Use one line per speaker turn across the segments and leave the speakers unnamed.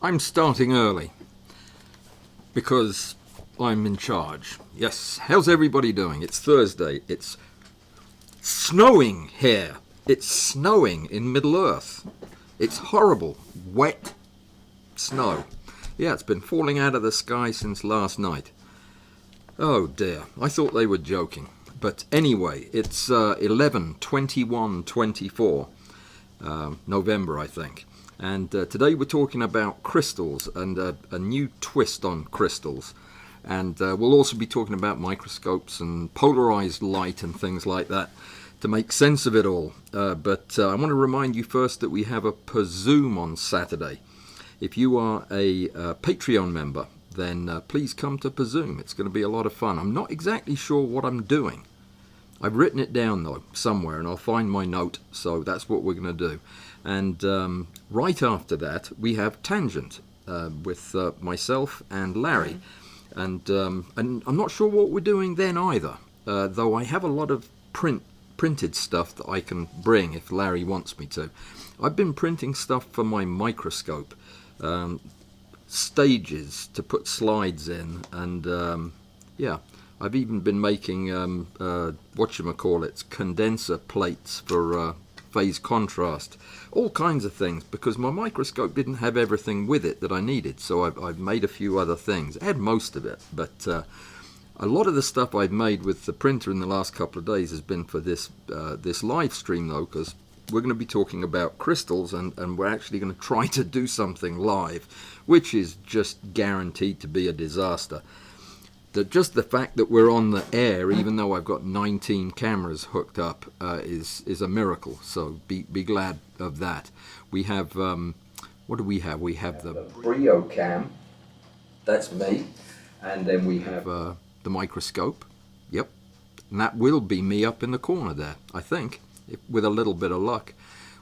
I'm starting early because I'm in charge. Yes, how's everybody doing? It's Thursday. It's snowing here. It's snowing in Middle-earth. It's horrible, wet snow. Yeah, it's been falling out of the sky since last night. Oh dear, I thought they were joking. But anyway, it's 11/21/24, November, I think. And today we're talking about crystals and a new twist on crystals. And we'll also be talking about microscopes and polarized light and things like that to make sense of it all. But I want to remind you first that we have a per Zoom on Saturday. If you are a Patreon member, then please come to per Zoom. It's going to be a lot of fun. I'm not exactly sure what I'm doing. I've written it down, though, somewhere, and I'll find my note, so that's what we're going to do. And right after that, we have Tangent with myself and Larry. And I'm not sure what we're doing then either, though I have a lot of printed stuff that I can bring if Larry wants me to. I've been printing stuff for my microscope, stages to put slides in, and yeah, I've even been making condenser plates for phase contrast, all kinds of things, because my microscope didn't have everything with it that I needed, so I've made a few other things. I had most of it, but a lot of the stuff I've made with the printer in the last couple of days has been for this live stream, though, because we're going to be talking about crystals, and we're actually going to try to do something live, which is just guaranteed to be a disaster. Just the fact that we're on the air, even though I've got 19 cameras hooked up, is a miracle. So be glad of that. We have, what do we have? We have the Brio cam. That's me. And then we have the microscope. Yep. And that will be me up in the corner there, I think, with a little bit of luck.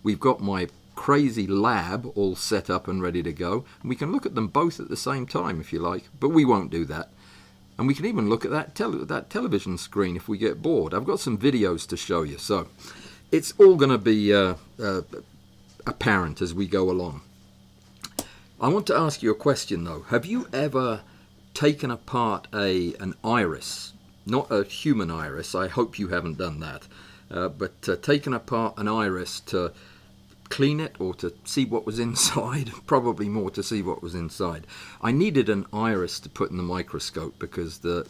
We've got my crazy lab all set up and ready to go. And we can look at them both at the same time if you like, but we won't do that. And we can even look at that television screen if we get bored. I've got some videos to show you, so it's all going to be apparent as we go along. I want to ask you a question, though. Have you ever taken apart an iris? Not a human iris. I hope you haven't done that. But taken apart an iris to clean it or to see what was inside, probably more to see what was inside. I needed an iris to put in the microscope because the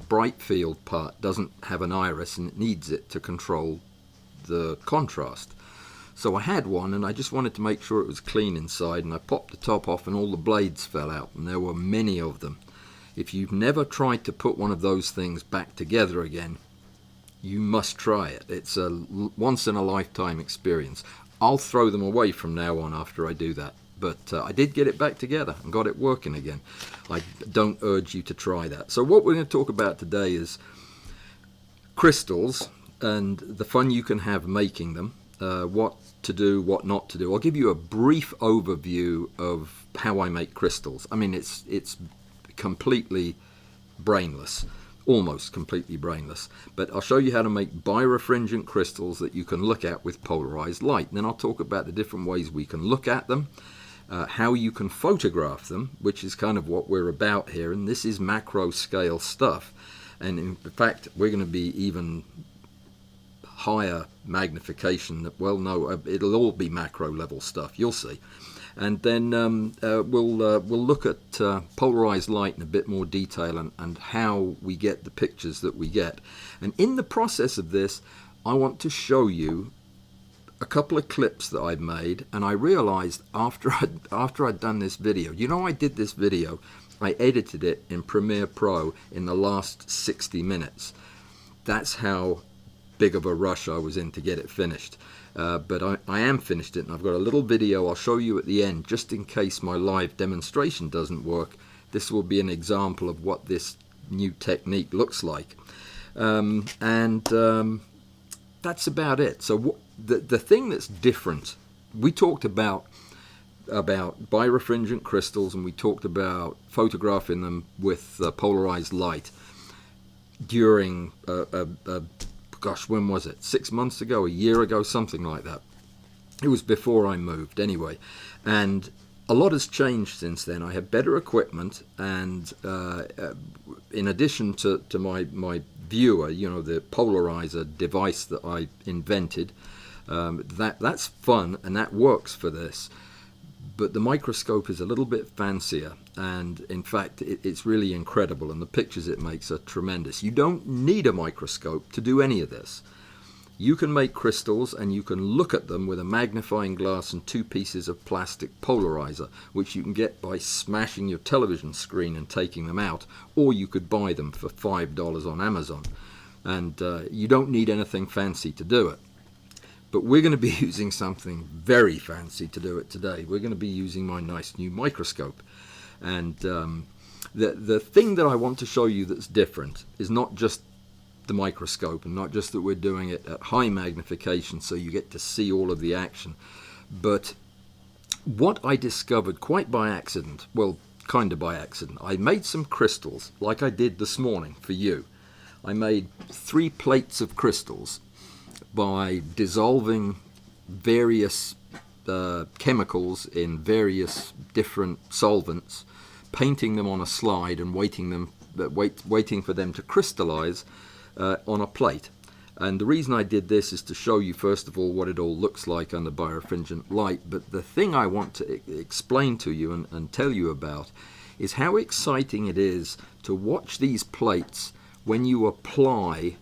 bright field part doesn't have an iris and it needs it to control the contrast. So I had one and I just wanted to make sure it was clean inside, and I popped the top off and all the blades fell out, and there were many of them. If you've never tried to put one of those things back together again, you must try it. It's a once in a lifetime experience. I'll throw them away from now on after I do that. But I did get it back together and got it working again. I don't urge you to try that. So what we're going to talk about today is crystals and the fun you can have making them, what to do, what not to do. I'll give you a brief overview of how I make crystals. I mean, it's completely brainless. Almost completely brainless, but I'll show you how to make birefringent crystals that you can look at with polarized light. And then I'll talk about the different ways we can look at them, how you can photograph them, which is kind of what we're about here, and this is macro scale stuff, and in fact we're going to be even higher magnification. Well, no, it'll all be macro level stuff, you'll see. And then we'll look at polarized light in a bit more detail and how we get the pictures that we get. And in the process of this, I want to show you a couple of clips that I've made. And I realized after I'd done this video, I did this video, I edited it in Premiere Pro in the last 60 minutes. That's how big of a rush I was in to get it finished. But I am finished it, and I've got a little video I'll show you at the end, just in case my live demonstration doesn't work. This will be an example of what this new technique looks like. That's about it. So the thing that's different, we talked about birefringent crystals, and we talked about photographing them with polarized light during gosh, when was it? 6 months ago, a year ago, something like that. It was before I moved anyway. And a lot has changed since then. I have better equipment, and in addition to my viewer, you know, the polarizer device that I invented, that's fun and that works for this. But the microscope is a little bit fancier, and in fact it's really incredible, and the pictures it makes are tremendous. You don't need a microscope to do any of this. You can make crystals and you can look at them with a magnifying glass and 2 pieces of plastic polarizer, which you can get by smashing your television screen and taking them out, or you could buy them for $5 on Amazon. And you don't need anything fancy to do it. But we're going to be using something very fancy to do it today. We're going to be using my nice new microscope. And the thing that I want to show you that's different is not just the microscope, and not just that we're doing it at high magnification so you get to see all of the action, but what I discovered quite by accident, well, kind of by accident. I made some crystals like I did this morning for you. I made 3 plates of crystals by dissolving various chemicals in various different solvents, painting them on a slide and waiting for them to crystallize on a plate. And the reason I did this is to show you, first of all, what it all looks like under birefringent light. But the thing I want to explain to you and tell you about is how exciting it is to watch these plates when you apply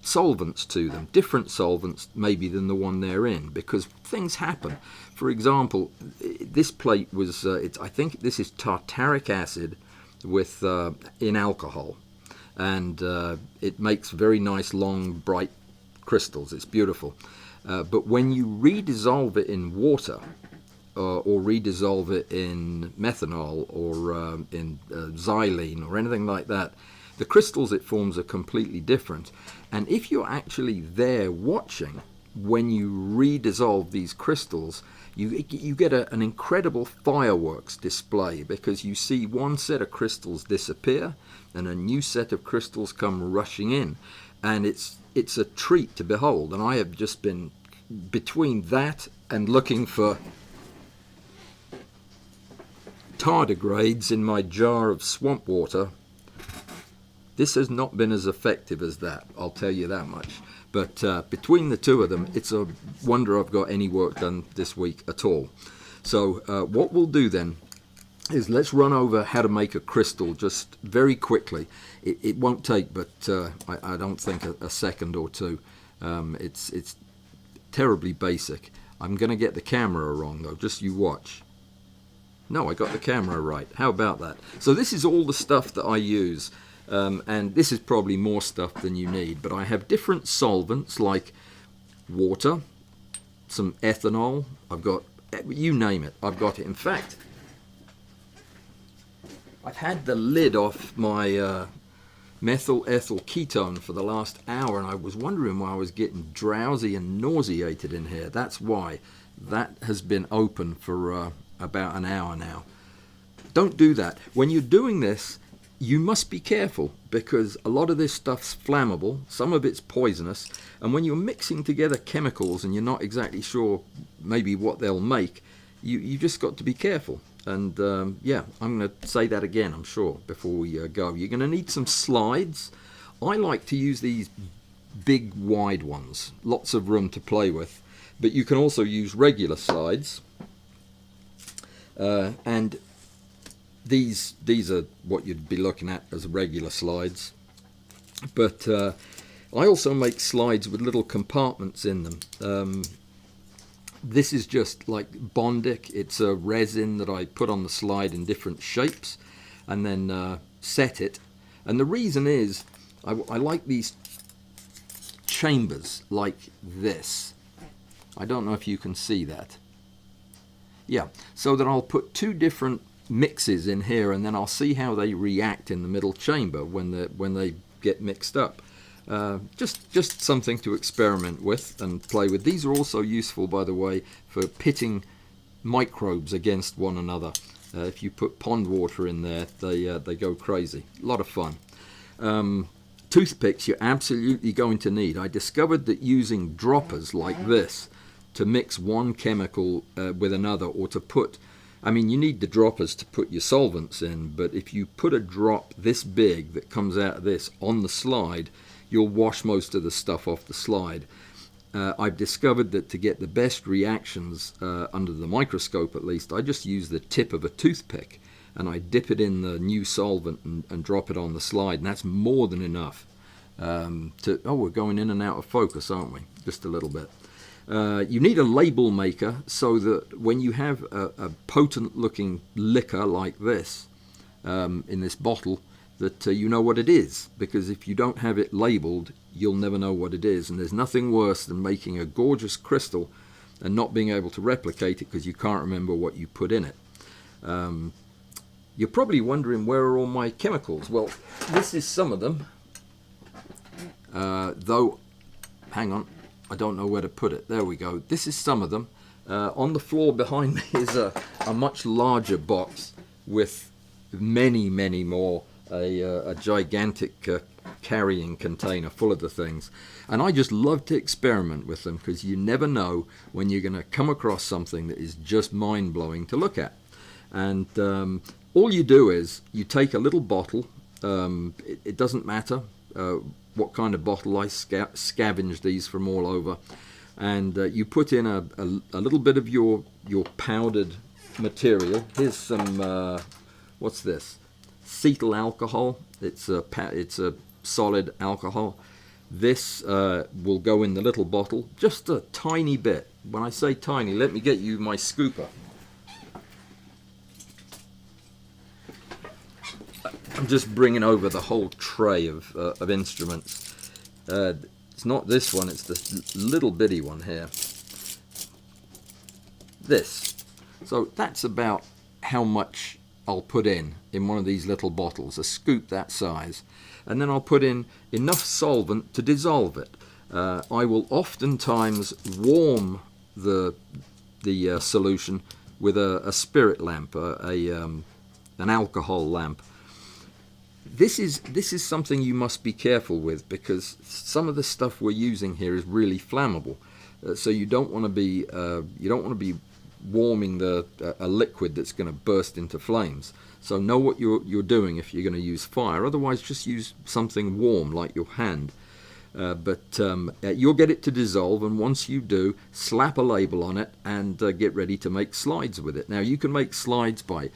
solvents to them, different solvents maybe than the one they're in, because things happen. For example, this plate was, I think this is tartaric acid with in alcohol. And it makes very nice, long, bright crystals. It's beautiful. But when you redissolve it in water, or redissolve it in methanol, or in xylene, or anything like that, the crystals it forms are completely different. And if you're actually there watching when you redissolve these crystals, you get an incredible fireworks display, because you see one set of crystals disappear and a new set of crystals come rushing in, and it's a treat to behold. And I have just been between that and looking for tardigrades in my jar of swamp water. This has not been as effective as that, I'll tell you that much. But between the two of them, it's a wonder I've got any work done this week at all. So what we'll do then is let's run over how to make a crystal just very quickly. It won't take but I don't think a second or two. It's terribly basic. I'm going to get the camera wrong though, just you watch. No, I got the camera right. How about that? So this is all the stuff that I use. And this is probably more stuff than you need, but I have different solvents like water, some ethanol, I've got, you name it, I've got it. In fact, I've had the lid off my methyl ethyl ketone for the last hour, and I was wondering why I was getting drowsy and nauseated in here. That's why. That has been open for about an hour now. Don't do that. When you're doing this, you must be careful, because a lot of this stuff's flammable, some of it's poisonous, and when you're mixing together chemicals and you're not exactly sure maybe what they'll make, you just got to be careful. And yeah, I'm going to say that again, I'm sure, before we go. You're going to need some slides. I like to use these big wide ones, lots of room to play with, but you can also use regular slides. And these are what you'd be looking at as regular slides, but I also make slides with little compartments in them. This is just like Bondic. It's a resin that I put on the slide in different shapes and then set it. And the reason is I like these chambers like this. I don't know if you can see that. Yeah, so that I'll put 2 different mixes in here, and then I'll see how they react in the middle chamber when they get mixed up. Just something to experiment with and play with. These are also useful, by the way, for pitting microbes against one another. If you put pond water in there, they go crazy. A lot of fun. Toothpicks you're absolutely going to need. I discovered that using droppers like this to mix one chemical with another, or to put I mean, you need the droppers to put your solvents in, but if you put a drop this big that comes out of this on the slide, you'll wash most of the stuff off the slide. I've discovered that to get the best reactions under the microscope, at least, I just use the tip of a toothpick and I dip it in the new solvent and drop it on the slide, and that's more than enough. We're going in and out of focus, aren't we? Just a little bit. You need a label maker so that when you have a potent looking liquor like this in this bottle, that you know what it is, because if you don't have it labeled, you'll never know what it is. And there's nothing worse than making a gorgeous crystal and not being able to replicate it because you can't remember what you put in it. You're probably wondering, where are all my chemicals? Well, this is some of them, though, hang on, I don't know where to put it. There we go. This is some of them. On the floor behind me is a much larger box with many, many more, a gigantic carrying container full of the things. And I just love to experiment with them, because you never know when you're going to come across something that is just mind-blowing to look at. And all you do is you take a little bottle. It doesn't matter what kind of bottle. I scavenge these from all over, and you put in a little bit of your powdered material. Here's some what's this? Cetyl alcohol. It's a solid alcohol. This will go in the little bottle, just a tiny bit. When I say tiny, let me get you my scooper. I'm just bringing over the whole tray of instruments. It's not this one, it's this little bitty one here. This. So that's about how much I'll put in one of these little bottles, a scoop that size. And then I'll put in enough solvent to dissolve it. I will oftentimes warm the solution with a spirit lamp, an alcohol lamp. This is something you must be careful with, because some of the stuff we're using here is really flammable. So you don't want to be warming a liquid that's going to burst into flames. So know what you're doing if you're going to use fire. Otherwise, just use something warm like your hand. But you'll get it to dissolve, and once you do, slap a label on it and get ready to make slides with it. Now, you can make slides by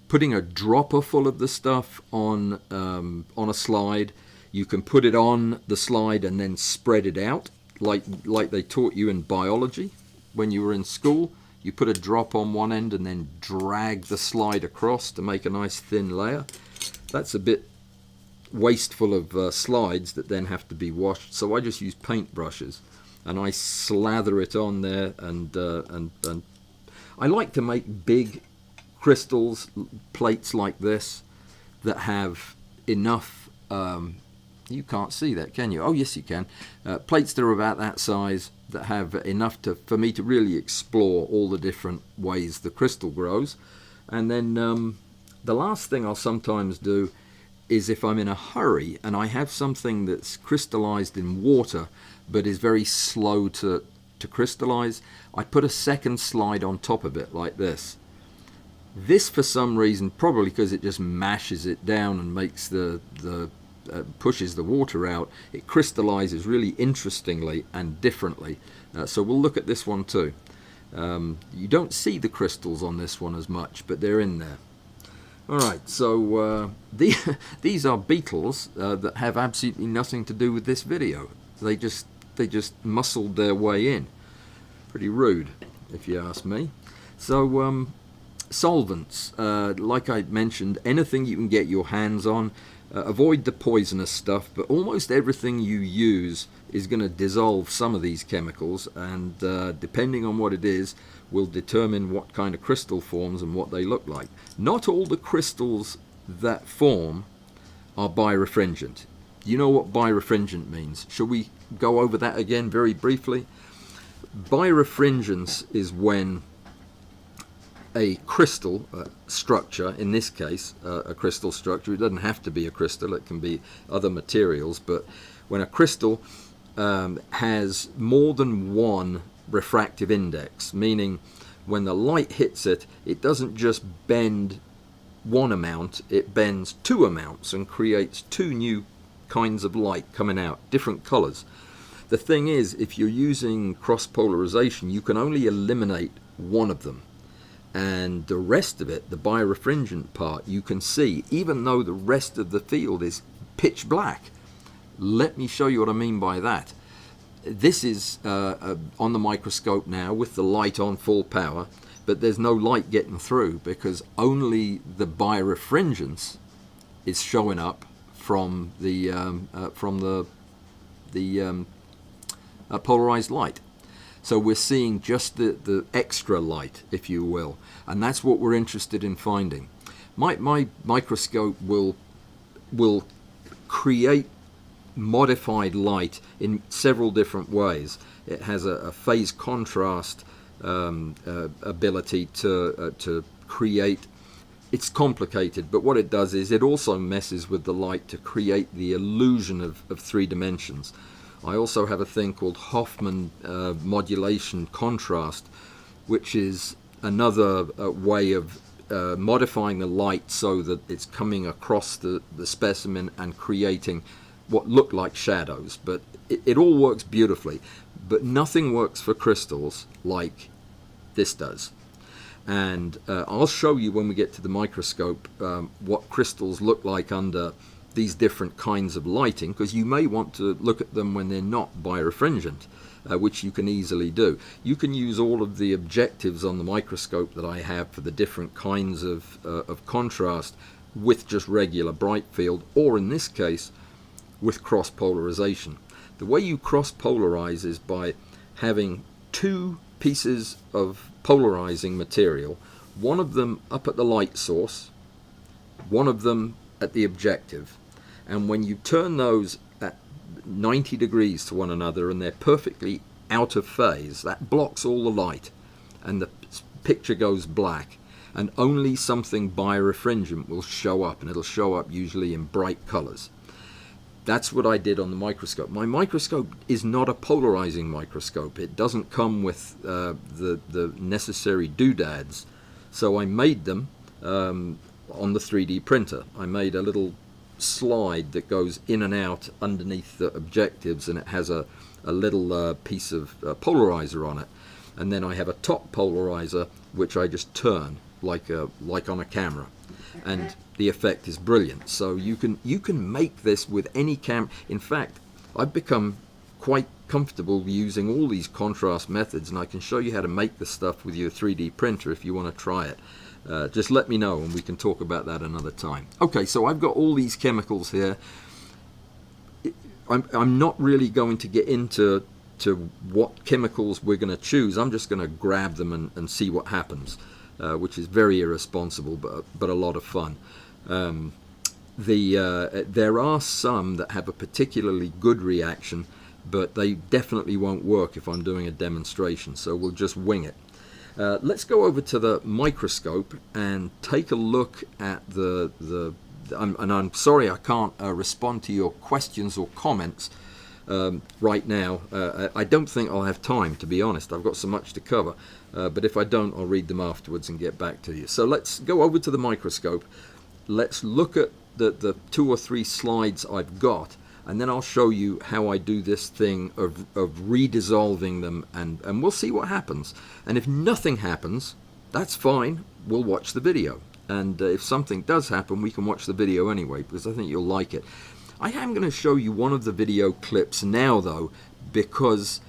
putting a dropper full of the stuff on a slide. You can put it on the slide and then spread it out, like they taught you in biology when you were in school. You put a drop on one end and then drag the slide across to make a nice thin layer. That's a bit wasteful of slides that then have to be washed, so I just use paint brushes and I slather it on there, and I like to make big crystals, plates like this, that have enough, you can't see that, can you? Oh yes you can. Plates that are about that size, that have enough for me to really explore all the different ways the crystal grows. And then the last thing I'll sometimes do is, if I'm in a hurry and I have something that's crystallized in water but is very slow to crystallize, I put a second slide on top of it like this. This, for some reason, probably because it just mashes it down and makes pushes the water out, it crystallizes really interestingly and differently. So we'll look at this one too. You don't see the crystals on this one as much, but they're in there. Alright, so these are beetles that have absolutely nothing to do with this video. They just muscled their way in. Pretty rude, if you ask me. So solvents, like I mentioned, anything you can get your hands on. Avoid the poisonous stuff, but almost everything you use is going to dissolve some of these chemicals, and depending on what it is will determine what kind of crystal forms and what they look like. Not all the crystals that form are birefringent. You know what birefringent means. Shall we go over that again very briefly? Birefringence is when a crystal structure, in this case a crystal structure, it doesn't have to be a crystal, it can be other materials, but when a crystal has more than one refractive index, meaning when the light hits it, it doesn't just bend one amount, it bends two amounts and creates two new kinds of light coming out, different colors. The thing is, if you're using cross polarization, you can only eliminate one of them, and the rest of it, the birefringent part, you can see even though the rest of the field is pitch black. Let me show you what I mean by that. This is on the microscope now with the light on full power, but there's no light getting through because only the birefringence is showing up from the polarized light. So we're seeing just the extra light, if you will, and that's what we're interested in finding. My microscope will create modified light in several different ways. It has a phase contrast ability to create. It's complicated, but what it does is it also messes with the light to create the illusion of three dimensions. I also have a thing called Hoffman modulation contrast, which is another way of modifying the light so that it's coming across the specimen and creating what look like shadows. But it all works beautifully, but nothing works for crystals like this does. And I'll show you when we get to the microscope what crystals look like under these different kinds of lighting, because you may want to look at them when they're not birefringent, which you can easily do. You can use all of the objectives on the microscope that I have for the different kinds of contrast with just regular bright field, or in this case with cross polarization. The way you cross polarize is by having two pieces of polarizing material, one of them up at the light source, one of them at the objective, and when you turn those at 90 degrees to one another and they're perfectly out of phase, that blocks all the light and the picture goes black, and only something birefringent will show up, and it'll show up usually in bright colors. That's what I did on the microscope. My microscope is not a polarizing microscope. It doesn't come with the necessary doodads, so I made them on the 3D printer. I made a little slide that goes in and out underneath the objectives, and it has a little piece of polarizer on it, and then I have a top polarizer which I just turn like on a camera, and the effect is brilliant. So you can make this with any camera. In fact, I've become quite comfortable using all these contrast methods, and I can show you how to make the stuff with your 3D printer if you want to try it. Just let me know and we can talk about that another time. Okay, so I've got all these chemicals here. I'm not really going to get into what chemicals we're going to choose. I'm just going to grab them and see what happens, which is very irresponsible, but a lot of fun. There are some that have a particularly good reaction, but they definitely won't work if I'm doing a demonstration, so we'll just wing it. Let's go over to the microscope and take a look at and I'm sorry I can't respond to your questions or comments right now. I don't think I'll have time, to be honest. I've got so much to cover, but if I don't, I'll read them afterwards and get back to you. So let's go over to the microscope. Let's look at the 2 or 3 slides I've got, and then I'll show you how I do this thing of redissolving them, and we'll see what happens. And if nothing happens, that's fine. We'll watch the video. And if something does happen, we can watch the video anyway, because I think you'll like it. I am going to show you one of the video clips now, though, because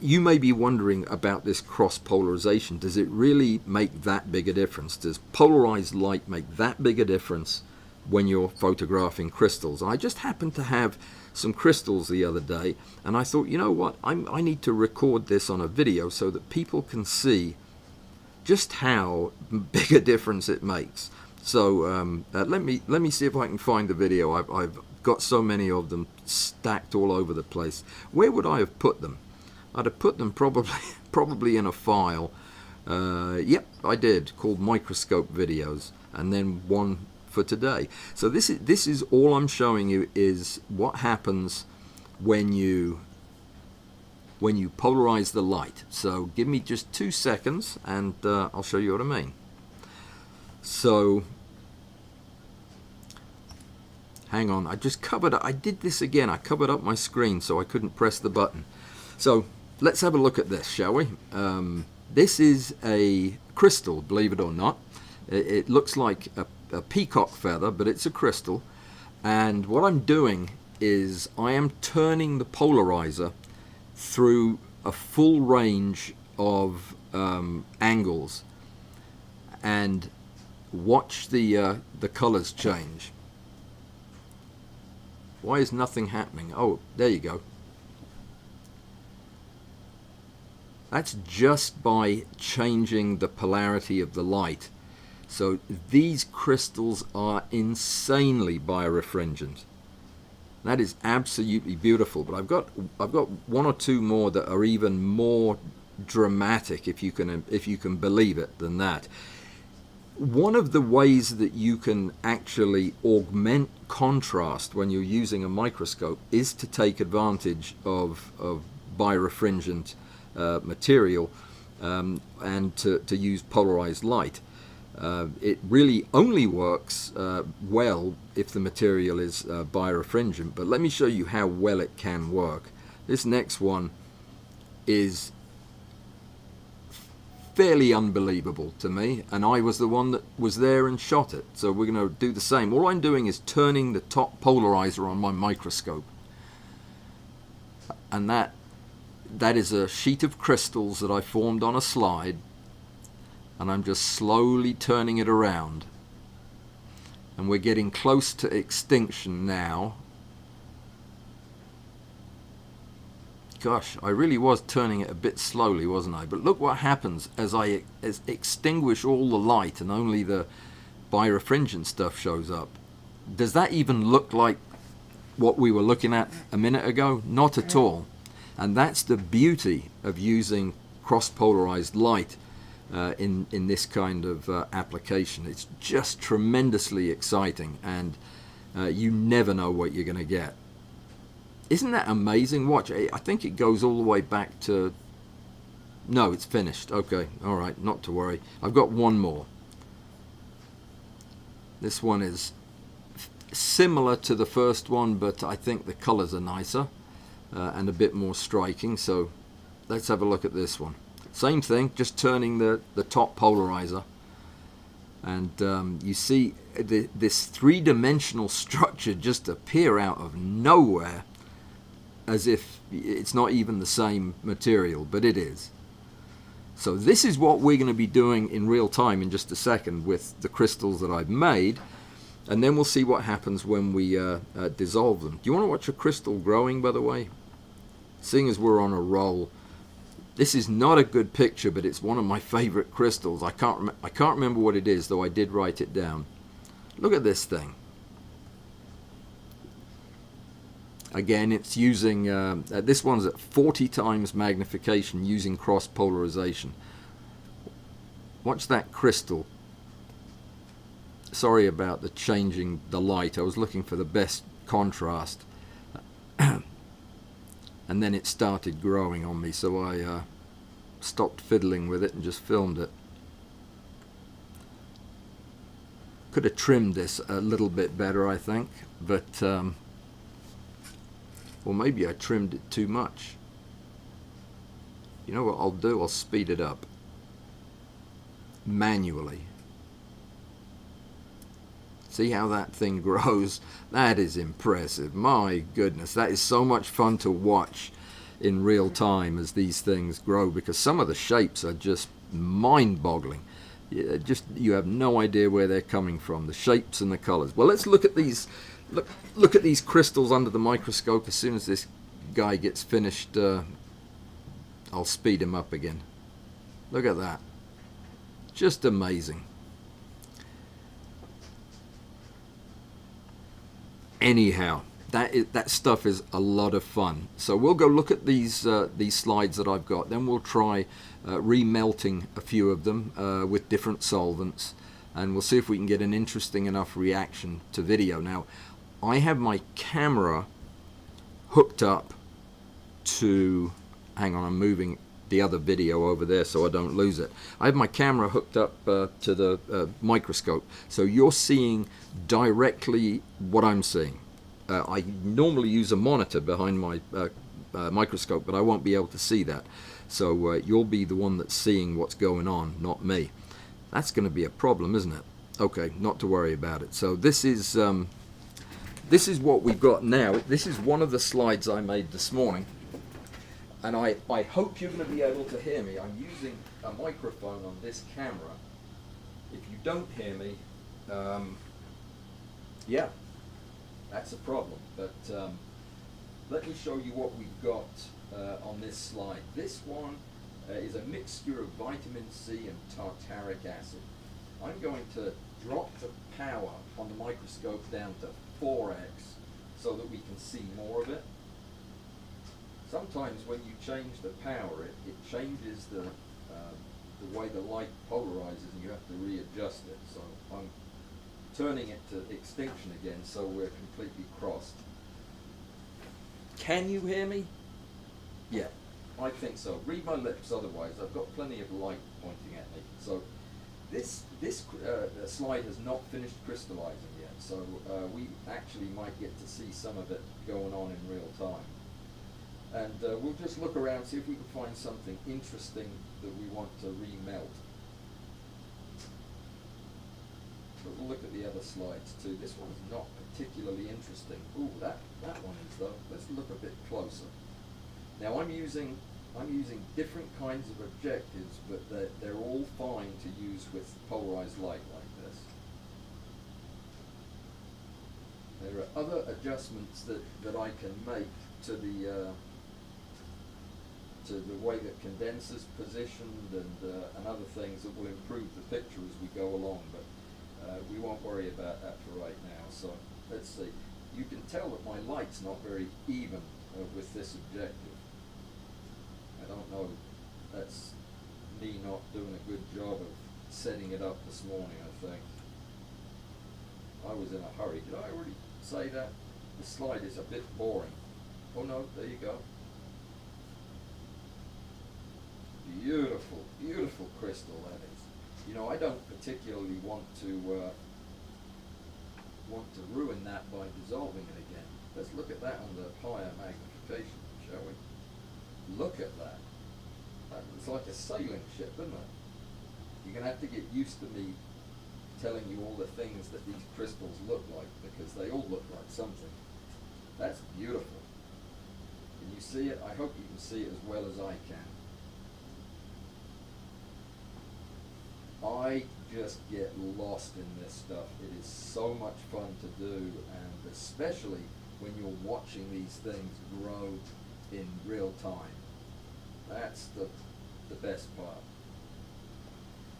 you may be wondering about this cross polarization. Does it really make that big a difference? Does polarized light make that big a difference when you're photographing crystals? I just happened to have some crystals the other day, and I thought, you know what, I need to record this on a video so that people can see just how big a difference it makes. So let me see if I can find the video. I've got so many of them stacked all over the place. Where would I have put them? I'd have put them probably in a file. Yep, I did, called microscope videos, and then one for today. So this is all I'm showing you is what happens when you when you polarize the light. So give me just 2 seconds and I'll show you what I mean. So hang on, I just covered up, I did this again, I covered up my screen so I couldn't press the button. So let's have a look at this, shall we? This is a crystal, believe it or not. It looks like a peacock feather, but it's a crystal. And what I'm doing is I am turning the polarizer through a full range of angles, and watch the colors change. Why is nothing happening? Oh, there you go. That's just by changing the polarity of the light. So these crystals are insanely birefringent. That is absolutely beautiful. But I've got 1 or 2 more that are even more dramatic, if you can believe it, than that. One of the ways that you can actually augment contrast when you're using a microscope is to take advantage of birefringent material and to use polarized light. It really only works well if the material is birefringent, but let me show you how well it can work. This next one is fairly unbelievable to me, and I was the one that was there and shot it, so we're going to do the same. All I'm doing is turning the top polarizer on my microscope, and that is a sheet of crystals that I formed on a slide, and I'm just slowly turning it around, and we're getting close to extinction now. Gosh, I really was turning it a bit slowly, wasn't I? But look what happens as I extinguish all the light and only the birefringent stuff shows up. Does that even look like what we were looking at a minute ago? Not at all. And that's the beauty of using cross-polarized light in this kind of application. It's just tremendously exciting, and you never know what you're going to get. Isn't that amazing? Watch, I think it goes all the way back to... No, it's finished. Okay, all right, not to worry. I've got one more. This one is similar to the first one, but I think the colors are nicer and a bit more striking. So let's have a look at this one. Same thing, just turning the top polarizer. And you see this three-dimensional structure just appear out of nowhere, as if it's not even the same material, but it is. So this is what we're going to be doing in real time in just a second with the crystals that I've made, and then we'll see what happens when we dissolve them. Do you want to watch a crystal growing, by the way? Seeing as we're on a roll, this is not a good picture, but it's one of my favorite crystals. I can't remember what it is, though I did write it down. Look at this thing. Again, it's using, this one's at 40 times magnification using cross-polarization. Watch that crystal. Sorry about the changing the light. I was looking for the best contrast. And then it started growing on me, so I stopped fiddling with it and just filmed it. Could have trimmed this a little bit better, I think, but... Or maybe I trimmed it too much. You know what I'll do? I'll speed it up manually. See how that thing grows? That is impressive. My goodness, that is so much fun to watch in real time as these things grow, because some of the shapes are just mind-boggling. You have no idea where they're coming from, the shapes and the colors. Well, let's look at these. Look at these crystals under the microscope. As soon as this guy gets finished, I'll speed him up again. Look at that. Just amazing. Anyhow, that stuff is a lot of fun. So we'll go look at these slides that I've got. Then we'll try remelting a few of them with different solvents, and we'll see if we can get an interesting enough reaction to video. Now, I have my camera hooked up to hang on, I'm moving the other video over there so I don't lose it. I have my camera hooked up to the microscope, so you're seeing directly what I'm seeing. I normally use a monitor behind my microscope, but I won't be able to see that. So you'll be the one that's seeing what's going on, not me. That's going to be a problem, isn't it? Okay, not to worry about it. So this is what we've got now. This is one of the slides I made this morning, and I hope you're going to be able to hear me. I'm using a microphone on this camera. If you don't hear me, yeah, that's a problem. But let me show you what we've got on this slide. This one is a mixture of vitamin C and tartaric acid. I'm going to drop the power on the microscope down to 4x so that we can see more of it. Sometimes when you change the power, it changes the way the light polarizes, and you have to readjust it. So I'm turning it to extinction again so we're completely crossed. Can you hear me? Yeah, I think so. Read my lips otherwise. I've got plenty of light pointing at me. So this slide has not finished crystallizing yet, so we actually might get to see some of it going on in real time. And we'll just look around, see if we can find something interesting that we want to remelt. But we'll look at the other slides too. This one's not particularly interesting. Ooh, that one is though. Let's look a bit closer. Now I'm using different kinds of objectives, but they're all fine to use with polarized light like this. There are other adjustments that I can make to the way that condenser's positioned and other things that will improve the picture as we go along, but we won't worry about that for right now. So let's see. You can tell that my light's not very even with this objective. I don't know, that's me not doing a good job of setting it up this morning, I think. I was in a hurry. Did I already say that? The slide is a bit boring. Oh no, there you go. Beautiful, beautiful crystal that is. You know, I don't particularly want to ruin that by dissolving it again. Let's look at that on the higher magnification, shall we? Look at that. It's like a sailing ship, isn't it? You're going to have to get used to me telling you all the things that these crystals look like, because they all look like something. That's beautiful. Can you see it? I hope you can see it as well as I can. I just get lost in this stuff. It is so much fun to do, and especially when you're watching these things grow in real time. That's the best part.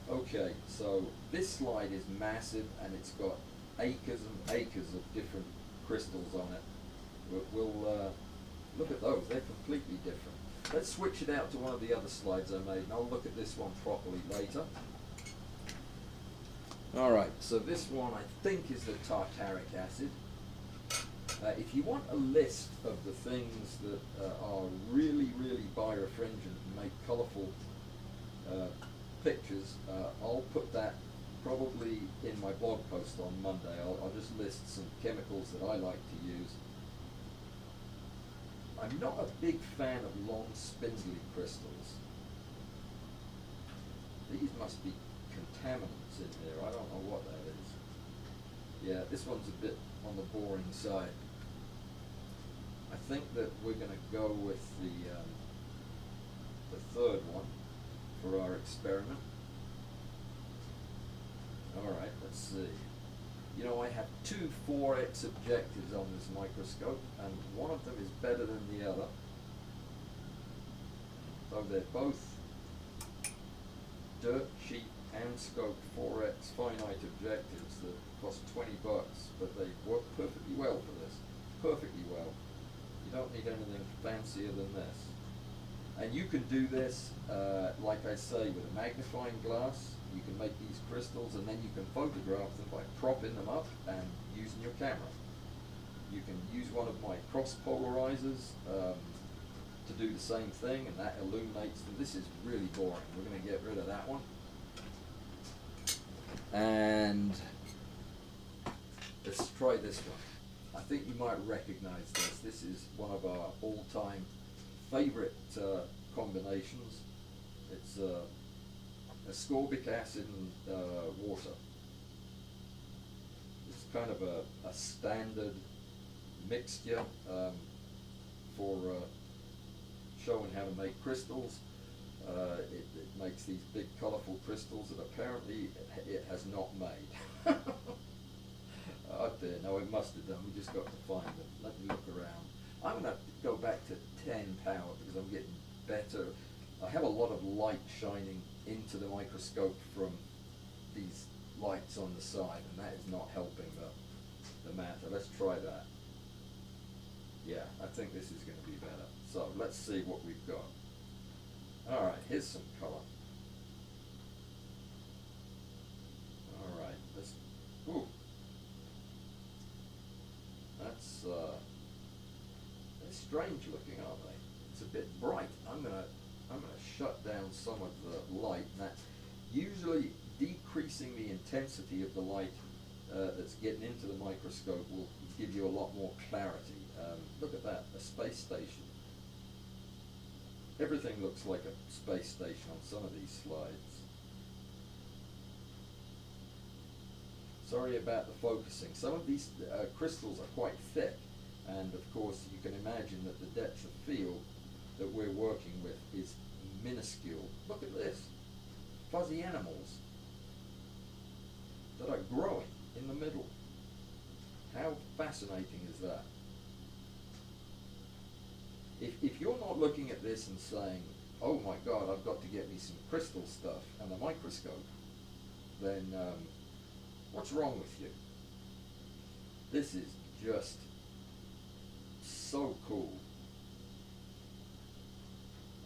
Okay, so this slide is massive, and it's got acres and acres of different crystals on it. We'll look at those. They're completely different. Let's switch it out to one of the other slides I made, and I'll look at this one properly later. Alright, so this one I think is the tartaric acid. If you want a list of the things that are really, really birefringent and make colourful pictures, I'll put that probably in my blog post on Monday. I'll just list some chemicals that I like to use. I'm not a big fan of long spindly crystals. These must be contaminants in here. I don't know what that is. Yeah, this one's a bit on the boring side. I think that we're going to go with the third one for our experiment. Alright, let's see. You know, I have two 4x objectives on this microscope, and one of them is better than the other. So they're both dirt cheap hand-scope 4x finite objectives that cost $20, but they work perfectly well for this. Perfectly well. You don't need anything fancier than this. And you can do this, like I say, with a magnifying glass. You can make these crystals, and then you can photograph them by propping them up and using your camera. You can use one of my cross polarizers to do the same thing, and that illuminates them. This is really boring. We're going to get rid of that one. And let's try this one. I think you might recognize this. This is one of our all-time favorite combinations. It's ascorbic acid and water. It's kind of a standard mixture for showing how to make crystals. It makes these big colorful crystals that apparently it has not made. Oh dear, no, it must have done. We just got to find them. Let me look around. I'm going to go back to 10 power because I'm getting better. I have a lot of light shining into the microscope from these lights on the side, and that is not helping the matter. Let's try that. Yeah, I think this is going to be better. So let's see what we've got. All right, here's some color. All right, let's. Ooh, that's they're strange looking, aren't they? It's a bit bright. I'm gonna shut down some of the light. And that usually decreasing the intensity of the light that's getting into the microscope will give you a lot more clarity. Look at that, a space station. Everything looks like a space station on some of these slides. Sorry about the focusing. Some of these crystals are quite thick, and of course you can imagine that the depth of field that we're working with is minuscule. Look at this, fuzzy animals that are growing in the middle. How fascinating is that? If you're not looking at this and saying, oh my God, I've got to get me some crystal stuff and a microscope, then what's wrong with you? This is just so cool.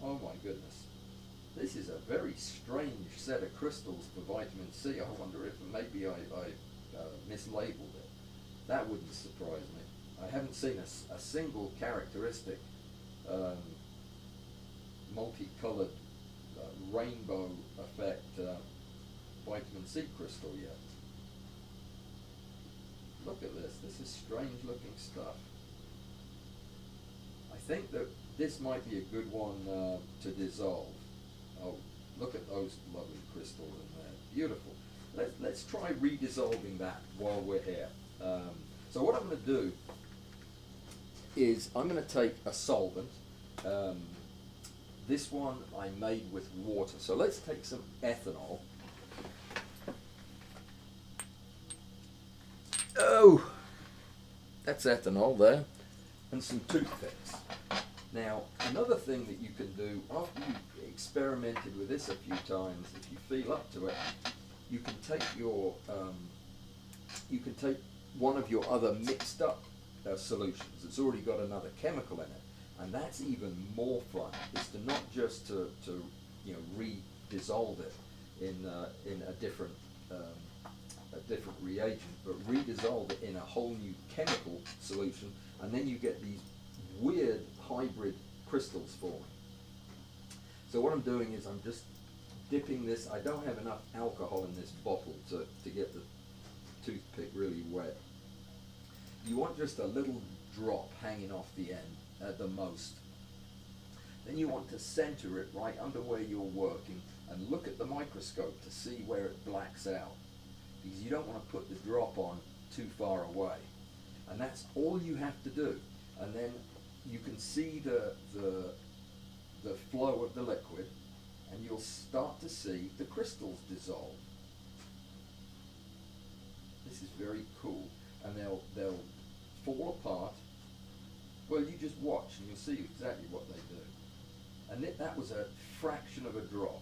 Oh my goodness. This is a very strange set of crystals for vitamin C. I wonder if maybe I mislabeled it. That wouldn't surprise me. I haven't seen a single characteristic multicolored rainbow effect vitamin C crystal yet. Look at this. This is strange looking stuff. I think that this might be a good one to dissolve. Oh, look at those lovely crystals in there. Beautiful. Let's try redissolving that while we're here. So what I'm going to do is I'm going to take a solvent. This one I made with water. So let's take some ethanol. Oh, that's ethanol there. And some toothpicks. Now, another thing that you can do after you've experimented with this a few times, if you feel up to it, you can take your one of your other mixed up solutions. It's already got another chemical in it, and that's even more fun. Is to not just to re-dissolve it in a different reagent, but re-dissolve it in a whole new chemical solution, and then you get these weird hybrid crystals forming. So what I'm doing is I'm just dipping this. I don't have enough alcohol in this bottle to get the toothpick really wet. You want just a little drop hanging off the end at the most. Then you want to center it right under where you're working and look at the microscope to see where it blacks out, because you don't want to put the drop on too far away. And that's all you have to do. And then you can see the flow of the liquid, and you'll start to see the crystals dissolve. This is very cool, and they'll fall apart. Well, you just watch and you'll see exactly what they do. And that was a fraction of a drop.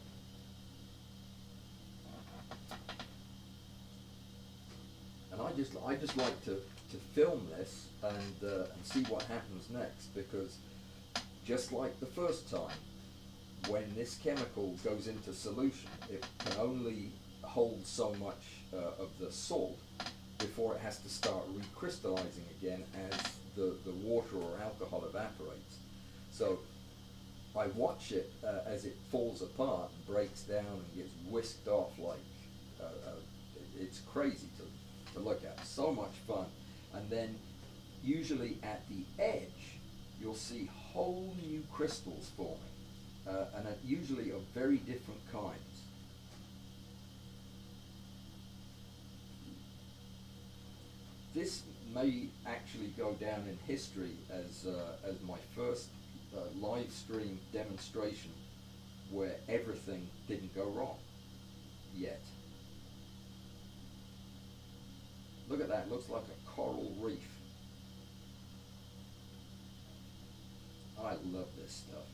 And I just like to film this and see what happens next, because just like the first time, when this chemical goes into solution, it can only hold so much of the salt before it has to start recrystallizing again as the water or alcohol evaporates. So I watch it as it falls apart and breaks down and gets whisked off like it's crazy to look at. So much fun. And then usually at the edge you'll see whole new crystals forming, and usually of very different kinds. This may actually go down in history as my first live stream demonstration where everything didn't go wrong yet. Look at that, looks like a coral reef. I love this stuff.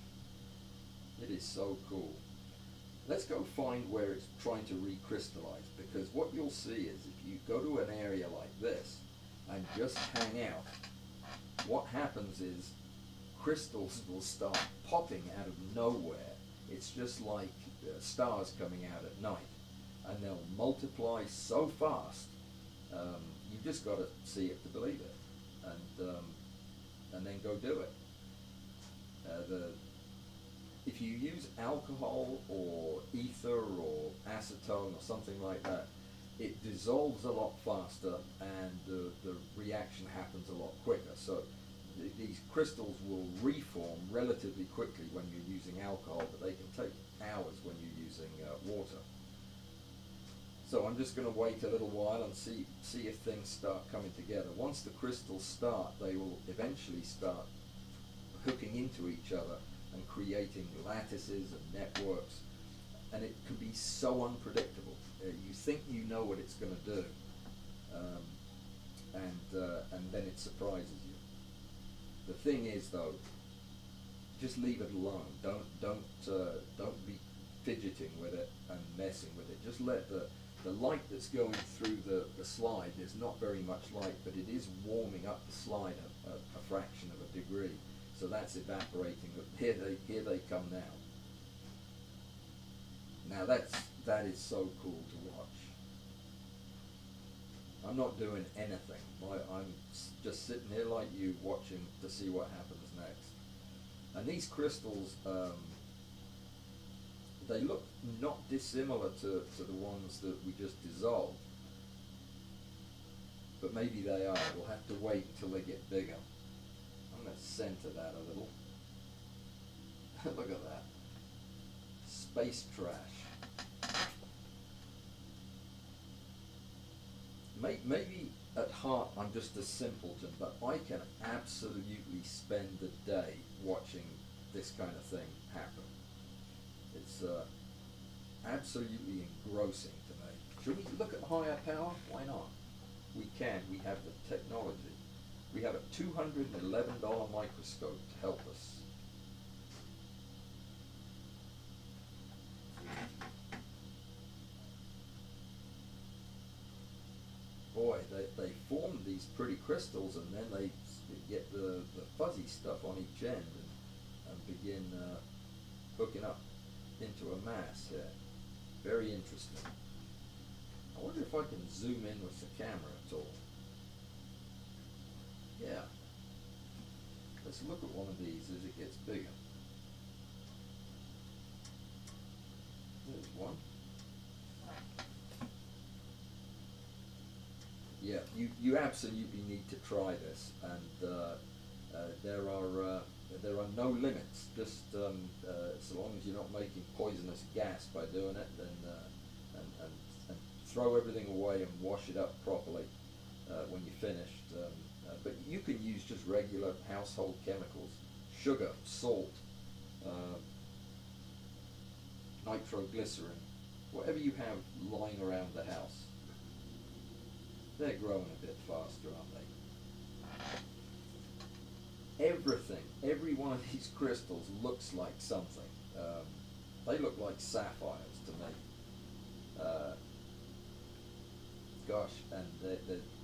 It is so cool. Let's go find where it's trying to recrystallize, because what you'll see is if you go to an area like this and just hang out, what happens is crystals will start popping out of nowhere. It's just like stars coming out at night, and they'll multiply so fast. You've just got to see it to believe it, and then go do it. If you use alcohol or ether or acetone or something like that, it dissolves a lot faster and the reaction happens a lot quicker. So these crystals will reform relatively quickly when you're using alcohol, but they can take hours when you're using water. So I'm just going to wait a little while and see if things start coming together. Once the crystals start, they will eventually start hooking into each other and creating lattices and networks, and it can be so unpredictable. You think you know what it's going to do, and then it surprises you. The thing is, though, just leave it alone. Don't be fidgeting with it and messing with it. Just let the light that's going through the slide, there's not very much light, but it is warming up the slide a fraction of a degree. So that's evaporating. Here they come now. Now that is so cool to watch. I'm not doing anything. I'm just sitting here like you, watching to see what happens next. And these crystals, they look not dissimilar to the ones that we just dissolved. But maybe they are. We'll have to wait until they get bigger. I'm going to center that a little. Look at that. Space trash. Maybe at heart I'm just a simpleton, but I can absolutely spend the day watching this kind of thing happen. It's absolutely engrossing to me. Should we look at higher power? Why not? We can. We have the technology. We have a $211 microscope to help us. Boy, they form these pretty crystals, and then they get the fuzzy stuff on each end and begin hooking up into a mass here. Very interesting. I wonder if I can zoom in with the camera at all. Yeah. Let's look at one of these as it gets bigger. There's one. Yeah, you absolutely need to try this, and there are no limits. Just so long as you're not making poisonous gas by doing it, then and throw everything away and wash it up properly when you're finished. But you can use just regular household chemicals, sugar, salt, nitroglycerin, whatever you have lying around the house. They're growing a bit faster, aren't they? Everything, every one of these crystals looks like something. They look like sapphires to me. Gosh, and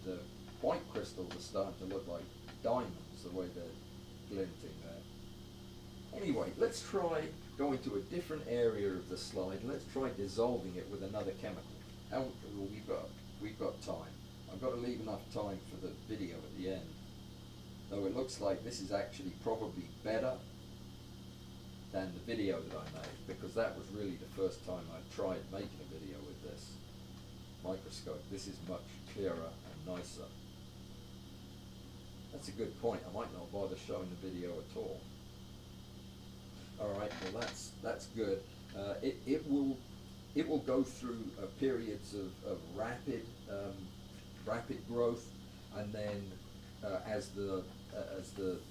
the white crystals are starting to look like diamonds, the way they're glinting there. Anyway, let's try going to a different area of the slide. Let's try dissolving it with another chemical. How well, we've got time. I've got to leave enough time for the video at the end. Though it looks like this is actually probably better than the video that I made, because that was really the first time I tried making a video with this microscope. This is much clearer and nicer. That's a good point. I might not bother showing the video at all. Alright, well that's good. It will go through periods of rapid growth, and then as the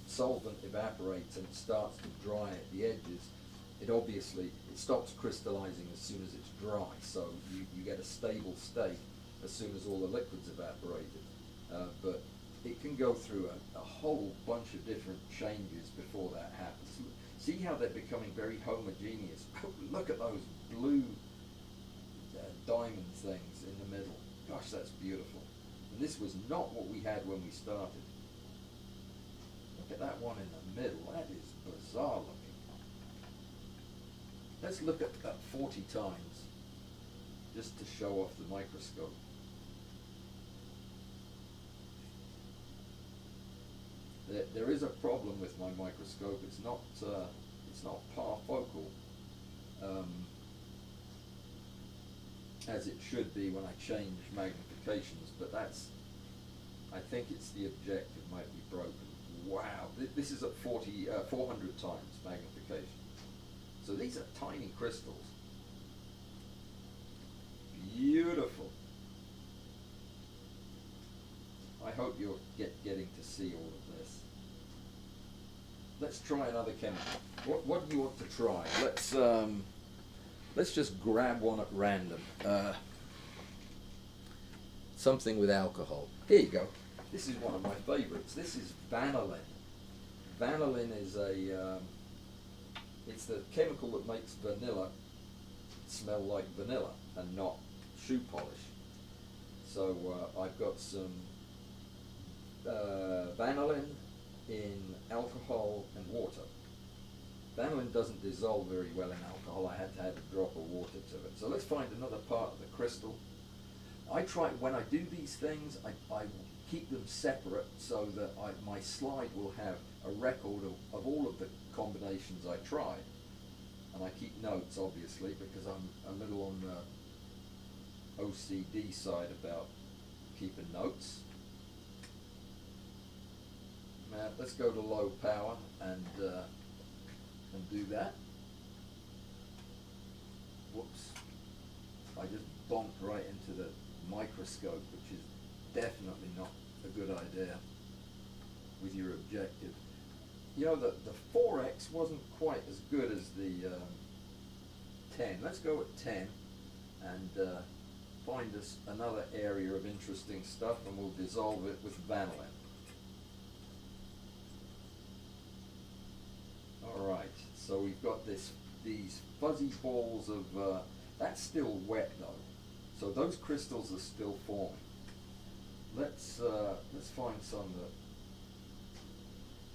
solvent evaporates and starts to dry at the edges, it stops crystallizing as soon as it's dry. So you get a stable state as soon as all the liquid's evaporated. But it can go through a whole bunch of different changes before that happens. See how they're becoming very homogeneous. Look at those blue diamond things in the middle. Gosh, that's beautiful. And this was not what we had when we started. Look at that one in the middle. That is bizarre looking. Let's look at that 40 times, just to show off the microscope. There is a problem with my microscope. It's not parfocal as it should be when I change magnifications, but I think it's the objective might be broken. Wow, this is at 400 times magnification. So these are tiny crystals. Beautiful. I hope you're getting to see all of this. Let's try another chemical. What do you want to try? Let's just grab one at random. Something with alcohol. Here you go. This is one of my favorites. This is vanillin. Vanillin is it's the chemical that makes vanilla smell like vanilla and not shoe polish. So I've got some vanillin in alcohol and water. Vanillin doesn't dissolve very well in alcohol. I had to add a drop of water to it. So let's find another part of the crystal. I try, when I do these things, I keep them separate so that my slide will have a record of all of the combinations I try. And I keep notes, obviously, because I'm a little on the OCD side about keeping notes. Now, let's go to low power and do that. Whoops. I just bonked right into the microscope, which is definitely not a good idea with your objective. You know, the 4X wasn't quite as good as the 10. Let's go at 10 and find us another area of interesting stuff, and we'll dissolve it with vanillin. Alright, so we've got these fuzzy balls of, that's still wet though, so those crystals are still forming. Let's find some that,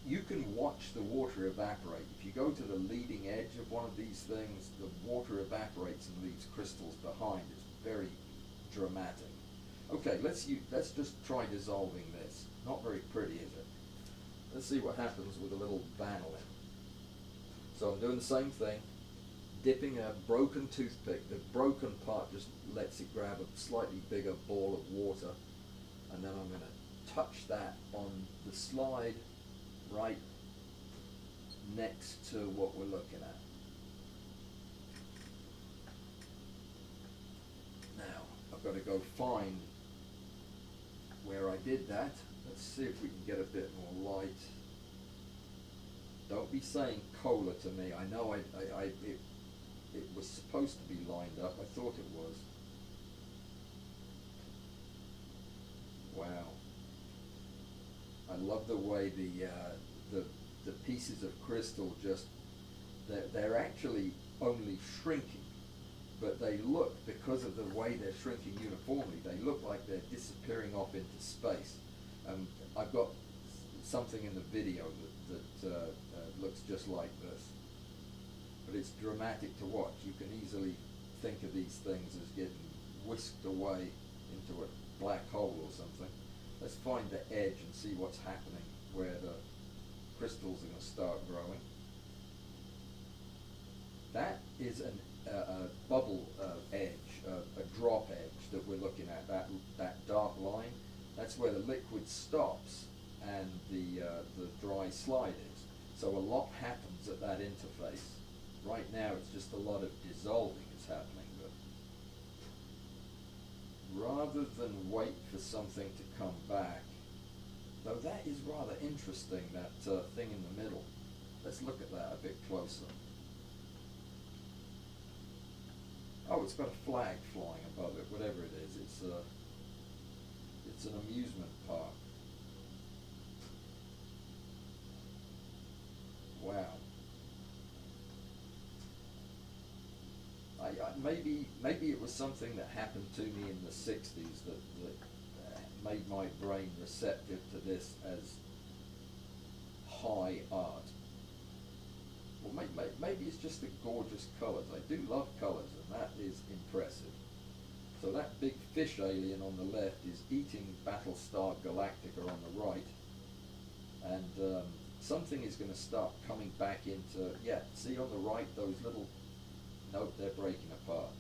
you can watch the water evaporate. If you go to the leading edge of one of these things, the water evaporates and leaves crystals behind. It's very dramatic. Okay, let's just try dissolving this. Not very pretty, is it? Let's see what happens with a little vanillin. So I'm doing the same thing, dipping a broken toothpick. The broken part just lets it grab a slightly bigger ball of water, and then I'm going to touch that on the slide right next to what we're looking at. Now, I've got to go find where I did that. Let's see if we can get a bit more light. Don't be saying cola to me. I know it was supposed to be lined up. I thought it was. Wow. I love the way the pieces of crystal just, they're actually only shrinking, but they look, because of the way they're shrinking uniformly, they look like they're disappearing off into space. I've got something in the video that looks just like this, but it's dramatic to watch. You can easily think of these things as getting whisked away into a black hole or something. Let's find the edge and see what's happening where the crystals are going to start growing. That is a bubble edge, a drop edge that we're looking at, that dark line. That's where the liquid stops and the dry slide is. So a lot happens at that interface. Right now it's just a lot of dissolving is happening, but rather than wait for something to come back, though that is rather interesting, that thing in the middle. Let's look at that a bit closer. Oh, it's got a flag flying above it, whatever it is. It's an amusement park. Wow. Maybe it was something that happened to me in the 60s that made my brain receptive to this as high art. Well, maybe it's just the gorgeous colours. I do love colours, and that is impressive. So that big fish alien on the left is eating Battlestar Galactica on the right, and something is going to start coming back into, yeah, see on the right those little, nope, they're breaking apart.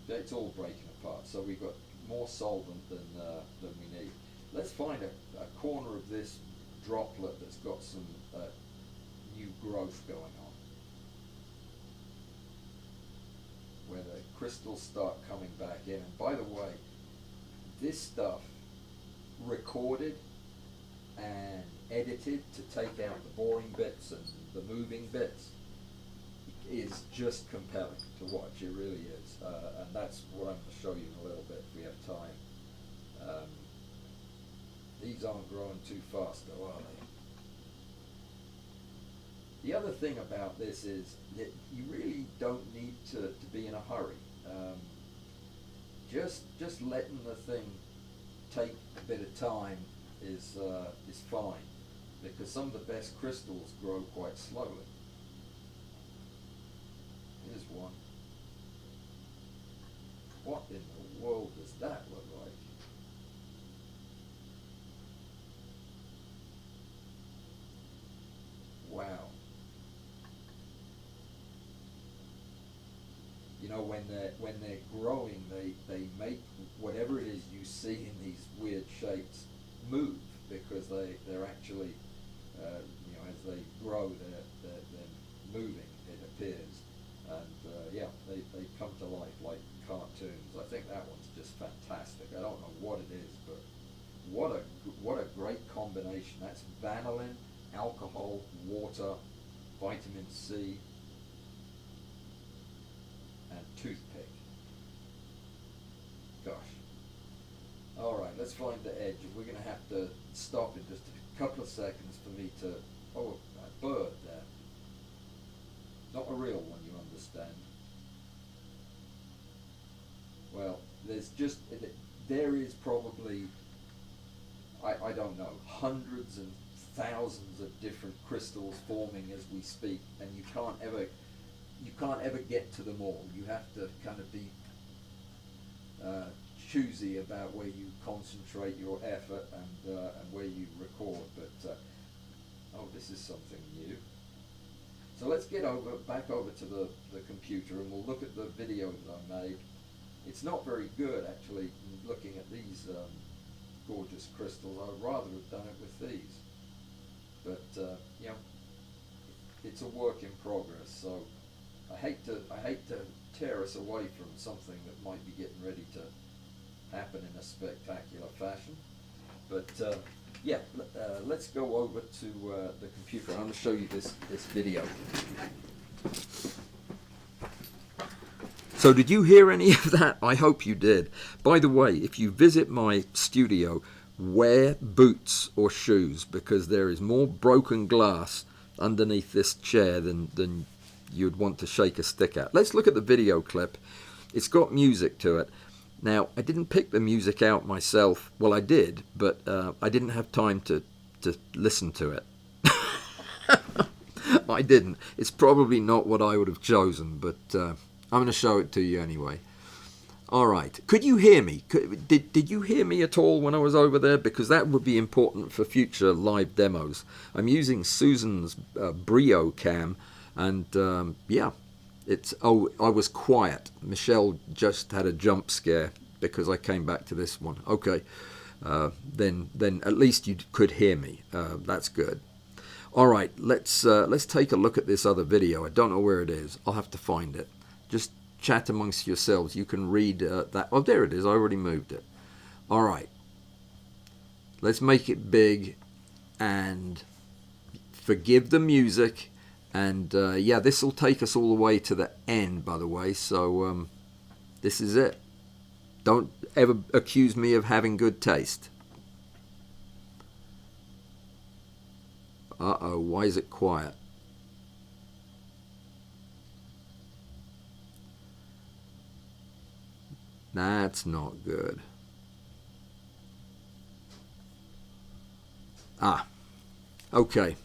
It's all breaking apart, so we've got more solvent than we need. Let's find a corner of this droplet that's got some new growth going on, where the crystals start coming back in. And by the way, this stuff recorded and edited to take out the boring bits and the moving bits is just compelling to watch. It really is, and that's what I'm going to show you in a little bit if we have time. These aren't growing too fast though, are they? The other thing about this is that you really don't need to be in a hurry. Just letting the thing take a bit of time is fine, because some of the best crystals grow quite slowly. Here's one. What in the world does that look like? Wow. You know, when they're growing, they make whatever it is you see in these weird shapes move, because they're actually you know, as they grow, they're moving, it appears, and yeah, they come to life like cartoons. I think that one's just fantastic. I don't know what it is, but what a great combination. That's vanillin, alcohol, water, vitamin C, and toothpick. Gosh. All right, let's find the edge. We're going to have to stop in just a couple of seconds for me to... Oh, a bird there. Not a real one, you understand. Well, there is probably, I don't know, hundreds and thousands of different crystals forming as we speak, and you can't ever get to them all. You have to kind of be choosy about where you concentrate your effort and where you record. But oh, this is something new. So let's get back over to the computer, and we'll look at the video that I made. It's not very good, actually, looking at these gorgeous crystals. I would rather have done it with these. But you know, it's a work in progress. So I hate to tear us away from something that might be getting ready to happen in a spectacular fashion. But yeah, let's go over to the computer. I'm going to show you this video. So did you hear any of that? I hope you did. By the way, if you visit my studio, wear boots or shoes, because there is more broken glass underneath this chair than you'd want to shake a stick at. Let's look at the video clip. It's got music to it. Now, I didn't pick the music out myself. Well, I did, but I didn't have time to listen to it. I didn't. It's probably not what I would have chosen, but I'm going to show it to you anyway. All right. Could you hear me? Did you hear me at all when I was over there? Because that would be important for future live demos. I'm using Susan's Brio cam, And yeah, it's, oh, I was quiet. Michelle just had a jump scare because I came back to this one. Okay, then at least you could hear me. That's good. All right, let's take a look at this other video. I don't know where it is. I'll have to find it. Just chat amongst yourselves. You can read that. Oh, there it is. I already moved it. All right. Let's make it big and forgive the music. And yeah, this will take us all the way to the end, by the way. So this is it. Don't ever accuse me of having good taste. Uh-oh, why is it quiet? That's not good. Ah, okay.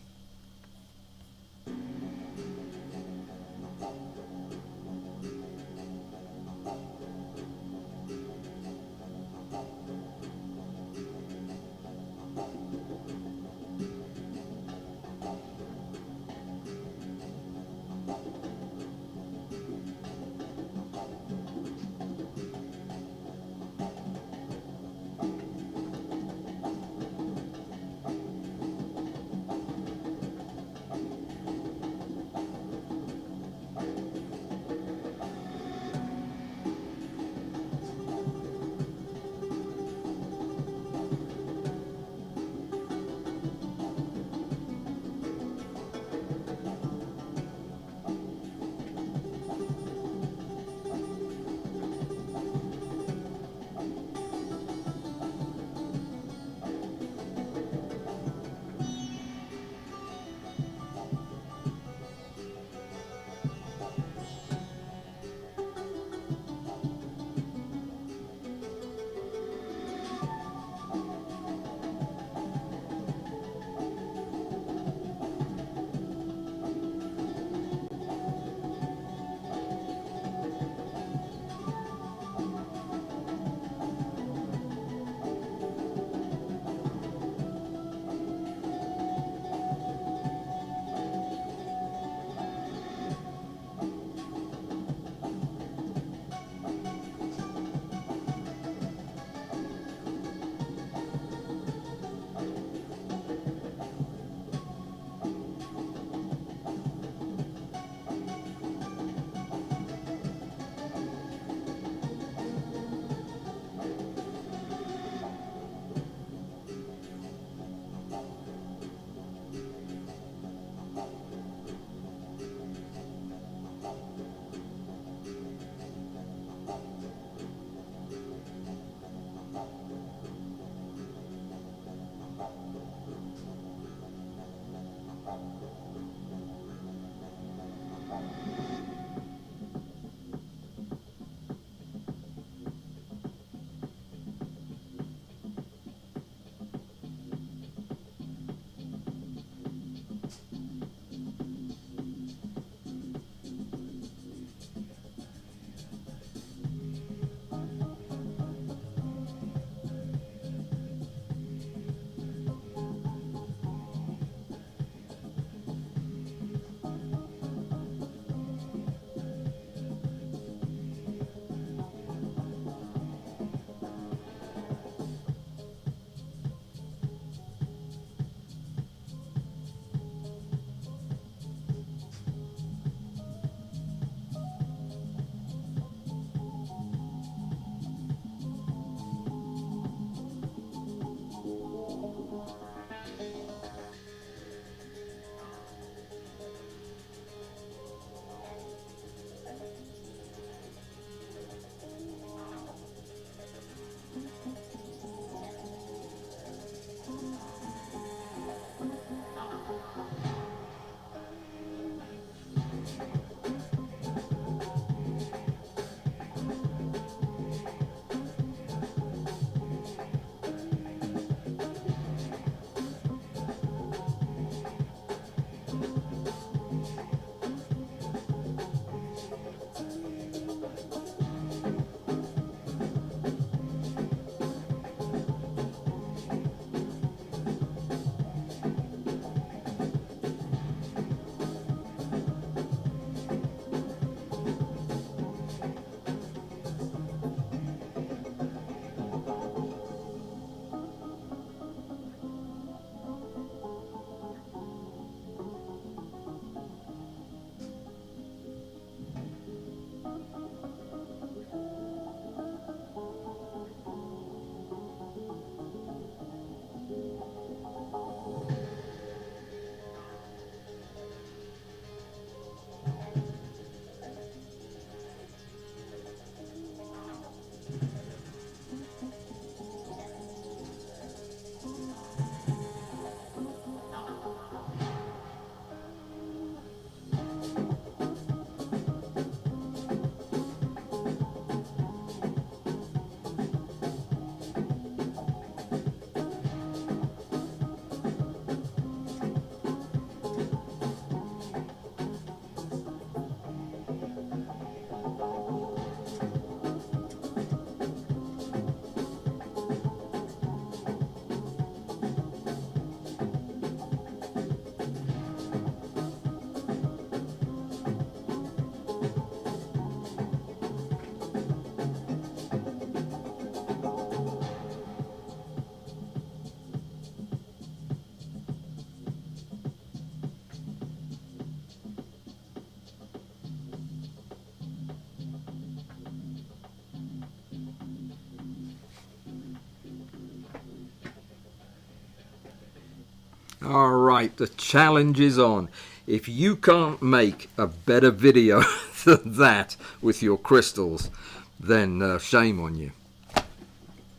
All right, the challenge is on. If you can't make a better video than that with your crystals, then shame on you.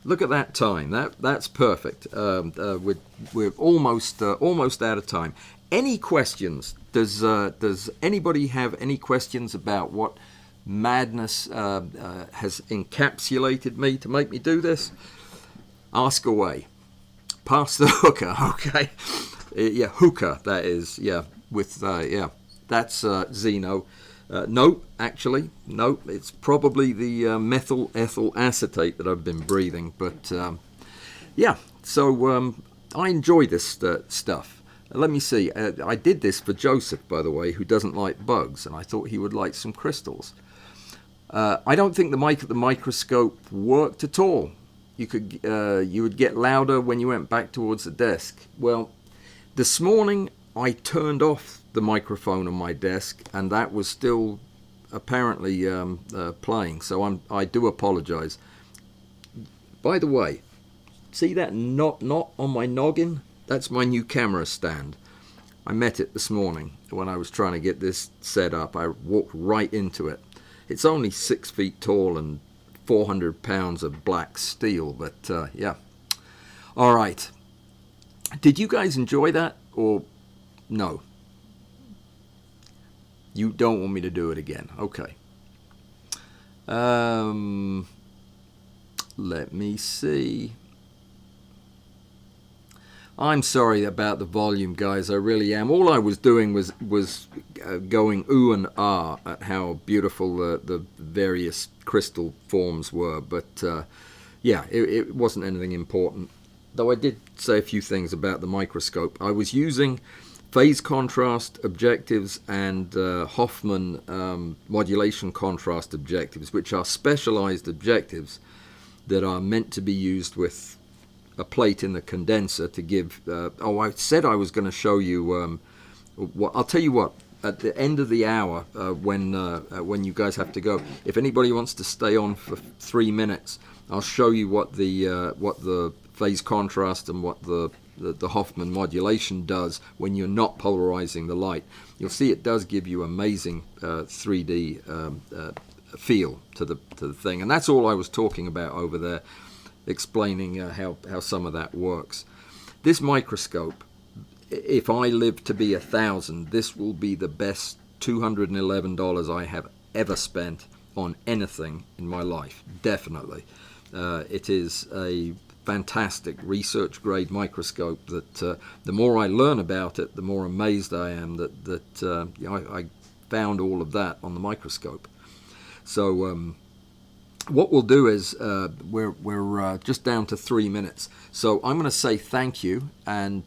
Look at that time. That's perfect. We're almost out of time. Any questions? Does anybody have any questions about what madness has encapsulated me to make me do this? Ask away. Pass the hooker, okay? Yeah, hookah, that is, yeah, with, yeah, that's Xeno. No, actually, no, it's probably the methyl ethyl acetate that I've been breathing, but, yeah, so I enjoy this stuff. Let me see, I did this for Joseph, by the way, who doesn't like bugs, and I thought he would like some crystals. I don't think the mic at the microscope worked at all. You would get louder when you went back towards the desk. Well, this morning I turned off the microphone on my desk, and that was still apparently playing. So I do apologize. By the way, see that knot on my noggin? That's my new camera stand. I met it this morning when I was trying to get this set up. I walked right into it. It's only 6 feet tall and 400 pounds of black steel, but yeah. All right. Did you guys enjoy that, or no? You don't want me to do it again. Okay. Let me see. I'm sorry about the volume, guys. I really am. All I was doing was going ooh and ah at how beautiful the various crystal forms were. But yeah, it wasn't anything important. Though I did say a few things about the microscope. I was using phase contrast objectives and Hoffman modulation contrast objectives, which are specialized objectives that are meant to be used with a plate in the condenser to give. I said I was going to show you. I'll tell you what. At the end of the hour, when you guys have to go, if anybody wants to stay on for 3 minutes, I'll show you what the phase contrast and what the Hoffman modulation does when you're not polarizing the light. You'll see it does give you amazing 3D feel to the thing, and that's all I was talking about over there, explaining how some of that works. This microscope, if I live to be 1,000, this will be the best $211 I have ever spent on anything in my life, definitely. It is a fantastic research grade microscope that the more I learn about it, the more amazed I am that I found all of that on the microscope. So what we'll do is we're just down to 3 minutes. So I'm going to say thank you and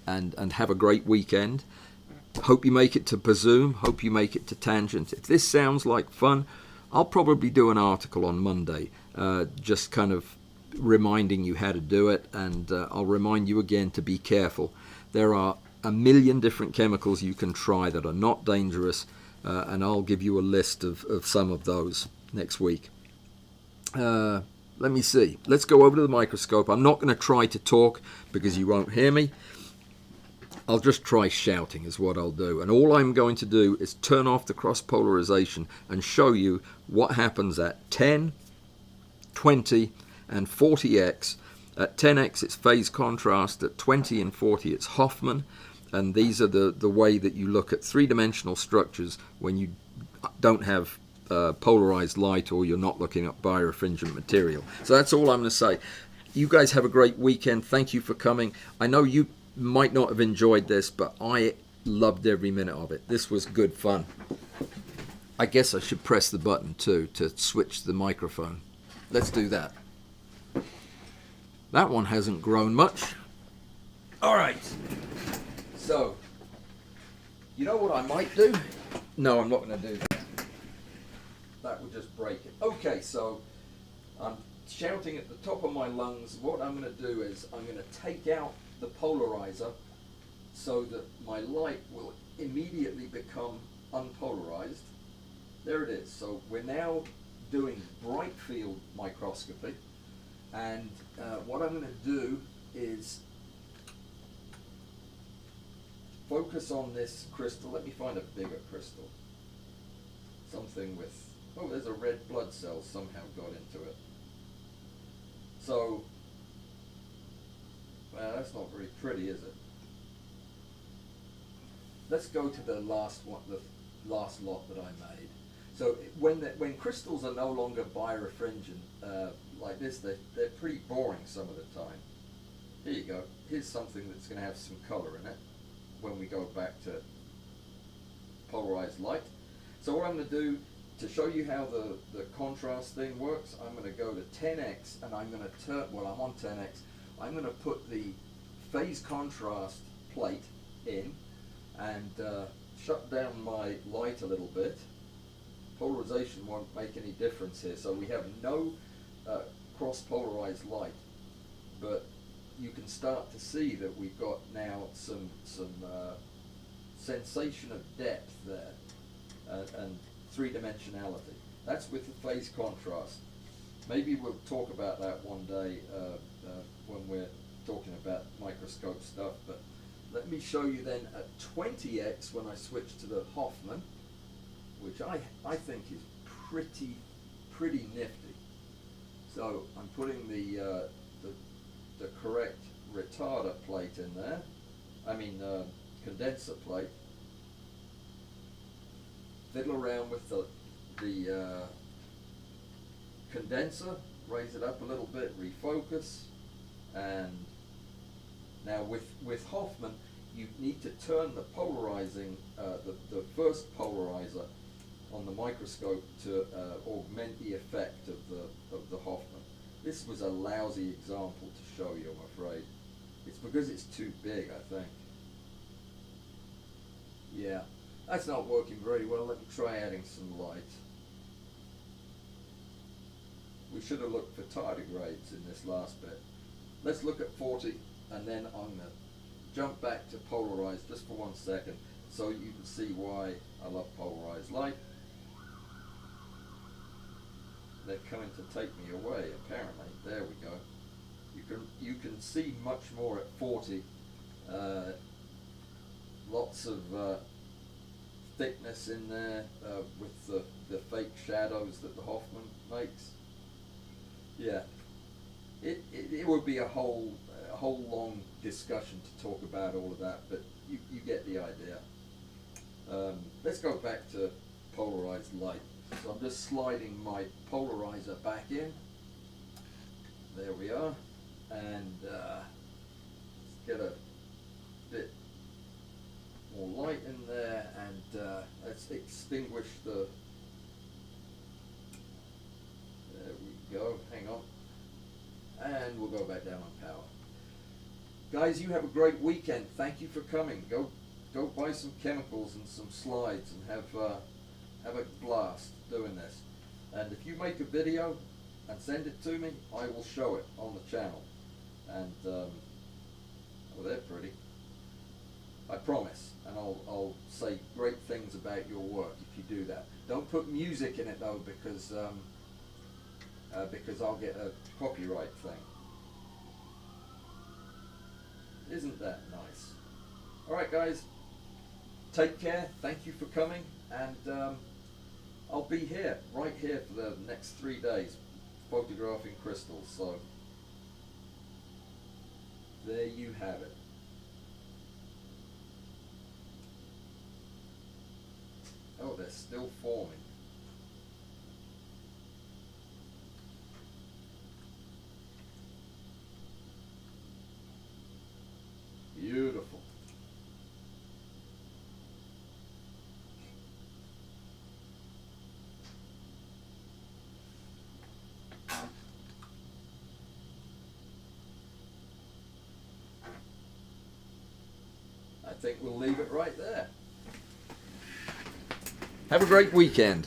have a great weekend. Hope you make it to Pazoom. Hope you make it to Tangent. If this sounds like fun, I'll probably do an article on Monday, just kind of reminding you how to do it, and I'll remind you again to be careful. There are a million different chemicals you can try that are not dangerous, and I'll give you a list of some of those next week. Let me see. Let's go over to the microscope. I'm not going to try to talk because you won't hear me. I'll just try shouting is what I'll do. And all I'm going to do is turn off the cross polarization and show you what happens at 10, 20, and 40x. At 10x it's phase contrast. At 20 and 40 it's Hoffman. And these are the way that you look at three-dimensional structures when you don't have polarized light or you're not looking at birefringent material. So that's all I'm going to say. You guys have a great weekend. Thank you for coming. I know you might not have enjoyed this, but I loved every minute of it. This was good fun. I guess I should press the button too to switch the microphone. Let's do that. That one hasn't grown much. All right. So, you know what I might do? No, I'm not going to do that. That would just break it. Okay, so I'm shouting at the top of my lungs. What I'm going to do is I'm going to take out the polarizer so that my light will immediately become unpolarized. There it is. So we're now doing bright field microscopy, and what I'm going to do is focus on this crystal. Let me find a bigger crystal. Something with, oh, there's a red blood cell somehow got into it. So, well, that's not very pretty, is it? Let's go to the last one, the last lot that I made. So when crystals are no longer birefringent like this, they're pretty boring some of the time. Here you go. Here's something that's going to have some color in it when we go back to polarized light. So what I'm going to do to show you how the contrast thing works, I'm going to go to 10x and I'm going to turn, well, I'm on 10x, I'm going to put the phase contrast plate in and shut down my light a little bit. Polarization won't make any difference here, so we have no cross-polarized light, but you can start to see that we've got now some sensation of depth there and three-dimensionality. That's with the phase contrast. Maybe we'll talk about that one day when we're talking about microscope stuff, but let me show you then at 20x when I switch to the Hoffman, which I think is pretty nifty. So I'm putting the correct retarder plate in there, condenser plate. Fiddle around with the condenser, raise it up a little bit, refocus, and now with Hoffman you need to turn the polarizing, the first polarizer on the microscope to augment the effect of the Hoffman. This was a lousy example to show you, I'm afraid. It's because it's too big, I think. Yeah, that's not working very well. Let me try adding some light. We should have looked for tardigrades in this last bit. Let's look at 40, and then I'm going to jump back to polarized just for 1 second so you can see why I love polarized light. They're coming to take me away, apparently. There we go. You can see much more at 40. Lots of thickness in there with the fake shadows that the Hoffman makes. Yeah, it would be a whole long discussion to talk about all of that, but you get the idea. Let's go back to polarized light. So I'm just sliding my polarizer back in. There we are, and let's get a bit more light in there, and let's extinguish the. There we go. Hang on, and we'll go back down on power. Guys, you have a great weekend. Thank you for coming. Go buy some chemicals and some slides and have a blast doing this. And if you make a video and send it to me, I will show it on the channel. And oh, they're pretty. I promise. And I'll say great things about your work if you do that. Don't put music in it though, because I'll get a copyright thing. Isn't that nice? Alright guys, take care, thank you for coming, and I'll be here, right here for the next 3 days, photographing crystals, so there you have it. Oh, they're still forming. Beautiful. I think we'll leave it right there. Have a great weekend.